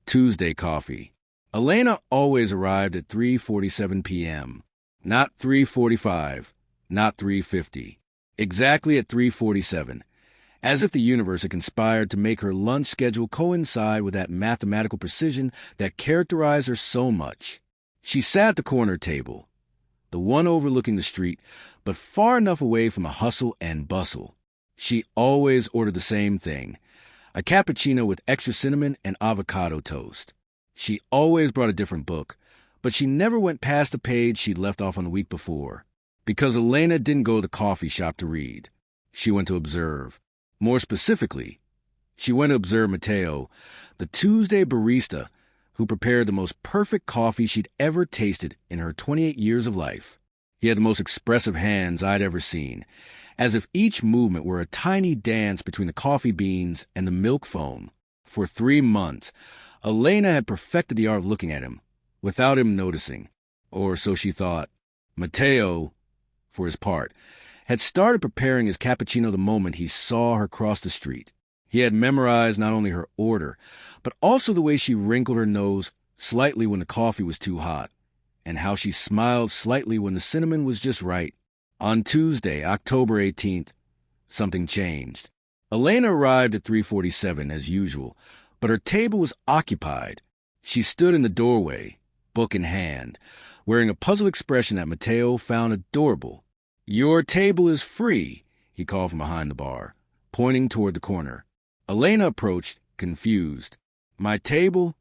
Tuesday coffee. Elena always arrived at 3:47 p.m. Not 3:45, not 3:50. Exactly at 3:47, as if the universe had conspired to make her lunch schedule coincide with that mathematical precision that characterized her so much. She sat at the corner table, the one overlooking the street, but far enough away from the hustle and bustle. She always ordered the same thing, a cappuccino with extra cinnamon and avocado toast. She always brought a different book, but she never went past the page she'd left off on the week before, because Elena didn't go to the coffee shop to read. She went to observe. More specifically, she went to observe Mateo, the Tuesday barista who prepared the most perfect coffee she'd ever tasted in her 28 years of life. He had the most expressive hands I'd ever seen, as if each movement were a tiny dance between the coffee beans and the milk foam. For 3 months, Elena had perfected the art of looking at him, without him noticing, or so she thought. Mateo, for his part, had started preparing his cappuccino the moment he saw her cross the street. He had memorized not only her order, but also the way she wrinkled her nose slightly when the coffee was too hot, and how she smiled slightly when the cinnamon was just right. On Tuesday, October 18th, something changed. Elena arrived at 3:47 as usual, but her table was occupied. She stood in the doorway, book in hand, wearing a puzzled expression that Mateo found adorable. "Your table is free," he called from behind the bar, pointing toward the corner. Elena approached, confused. "My table?"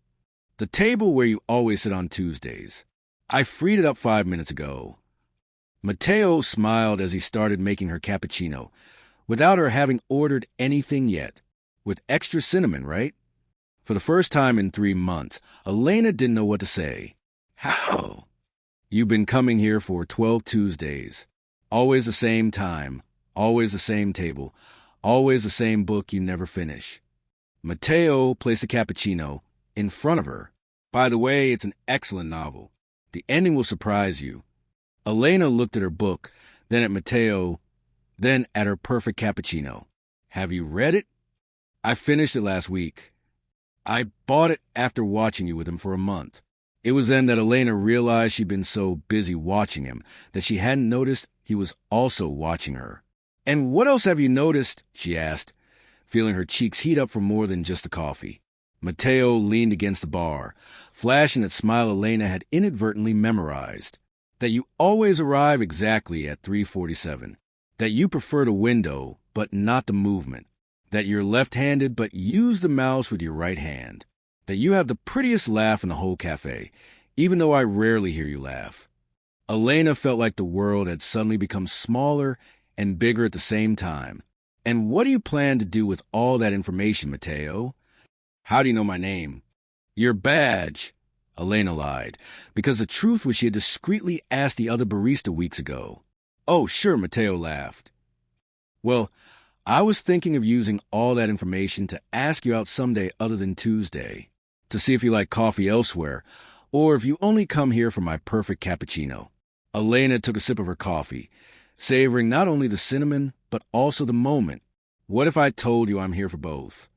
"The table where you always sit on Tuesdays. I freed it up 5 minutes ago." Mateo smiled as he started making her cappuccino, without her having ordered anything yet. With extra cinnamon, right? For the first time in 3 months, Elena didn't know what to say. "How?" "You've been coming here for 12 Tuesdays. Always the same time, always the same table, always the same book you never finish." Mateo placed the cappuccino in front of her. "By the way, it's an excellent novel. The ending will surprise you." Elena looked at her book, then at Mateo, then at her perfect cappuccino. "Have you read it?" "I finished it last week. I bought it after watching you with him for a month." It was then that Elena realized she'd been so busy watching him that she hadn't noticed he was also watching her. "And what else have you noticed?" she asked, feeling her cheeks heat up from more than just the coffee. Mateo leaned against the bar, flashing that smile Elena had inadvertently memorized. "That you always arrive exactly at 3:47. That you prefer the window, but not the movement. That you're left-handed, but use the mouse with your right hand. That you have the prettiest laugh in the whole cafe, even though I rarely hear you laugh." Elena felt like the world had suddenly become smaller and bigger at the same time. "And what do you plan to do with all that information, Mateo?" "How do you know my name?" "Your badge." Elena lied, because the truth was she had discreetly asked the other barista weeks ago. "Oh, sure," Mateo laughed. "Well, I was thinking of using all that information to ask you out someday other than Tuesday, to see if you like coffee elsewhere, or if you only come here for my perfect cappuccino." Elena took a sip of her coffee, savoring not only the cinnamon, but also the moment. "What if I told you I'm here for both?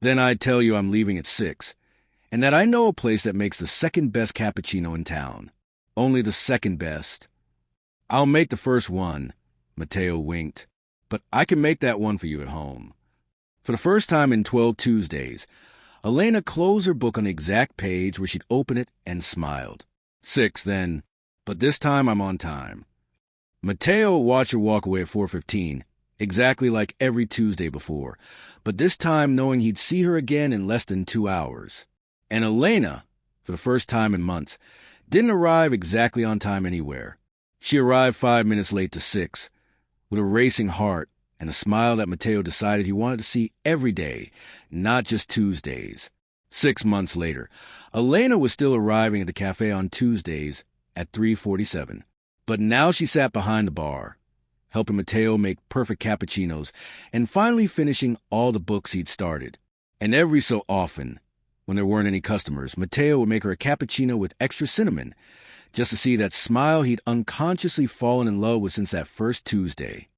Then I'd tell you I'm leaving at 6, and that I know a place that makes the second best cappuccino in town. Only the second best. I'll make the first one," Mateo winked, "but I can make that one for you at home." For the first time in 12 Tuesdays, Elena closed her book on the exact page where she'd open it and smiled. 6, then, but this time I'm on time." Mateo watched her walk away at 4:15, exactly like every Tuesday before, but this time knowing he'd see her again in less than 2 hours. And Elena, for the first time in months, didn't arrive exactly on time anywhere. She arrived 5 minutes late to 6, with a racing heart and a smile that Mateo decided he wanted to see every day, not just Tuesdays. 6 months later, Elena was still arriving at the cafe on Tuesdays at 3:47, but now she sat behind the bar, helping Mateo make perfect cappuccinos and finally finishing all the books he'd started. And every so often, when there weren't any customers, Mateo would make her a cappuccino with extra cinnamon, just to see that smile he'd unconsciously fallen in love with since that first Tuesday.